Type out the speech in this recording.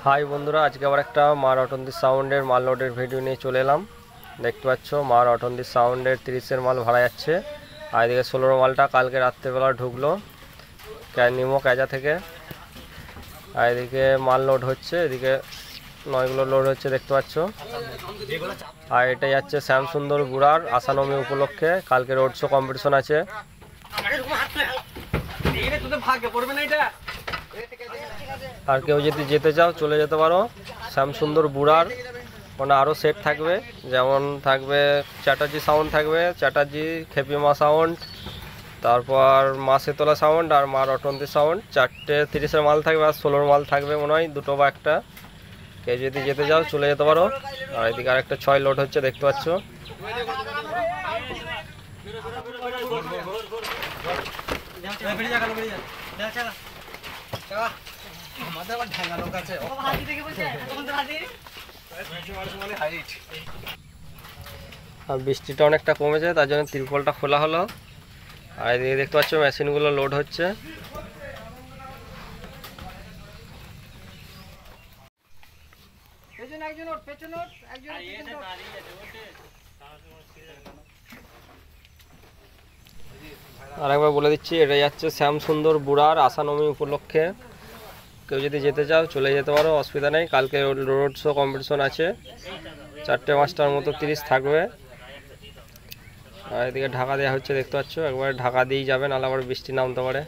High বন্ধুরা, আজকে আবার একটা মা রটন্তি সাউন্ডের মাল লোডের ভিডিও নিয়ে চলে এলাম। দেখতে পাচ্ছ মা রটন্তি সাউন্ডের 30-এর মাল ভাড়া যাচ্ছে। আর এদিকে 16 মালটা কালকে রাত্রেবেলা ঢুকলো নিমো ক্যাজা থেকে। আর এদিকে মাল লোড হচ্ছে, এদিকে নয়গুলো লোড হচ্ছে দেখতে পাচ্ছ। আর এটা যাচ্ছে শ্যামসুন্দর বুড়ার আসানবমী উপলক্ষে, কালকে রোড শো কম্পিটিশন আছে। আর কেউ যদি যেতে চাও চলে যেতে পারো। শ্যামসুন্দর বুড়ার মানে আরও সেট থাকবে, যেমন থাকবে চ্যাটার্জি সাউন্ড থাকবে, চ্যাটার্জি খেপিমা সাউন্ড, তারপর মা শীতলা সাউন্ড আর মা রটন্তি সাউন্ড। 4টে 30-এর মাল থাকবে আর 16 মাল থাকবে মনে হয়, দুটো বা একটা। কেউ যদি যেতে চাও চলে যেতে পারো। আর এদিকে আর একটা 6 লোড হচ্ছে দেখতে পাচ্ছ। আর বৃষ্টিটা অনেকটা কমেছে, তার জন্য তিরপলটা খোলা হলো। আর এদিকে দেখতে পাচ্ছ মেশিনগুলো লোড হচ্ছে। আর একবার বলে দিচ্ছি, এটা যাচ্ছে শ্যামসুন্দর বুড়ার আসানবমী উপলক্ষে। কেউ যদি যেতে চাও চলে যেতে পারো, অসুবিধা নেই। কালকে রোড শো কম্পিটিশন আছে, 4টে 5টার মতো 30 থাকবে। আর এদিকে ঢাকা দেওয়া হচ্ছে দেখতে পাচ্ছ, একবারে ঢাকা দিয়েই যাবে, নাহলে আবার বৃষ্টি নামতে পারে।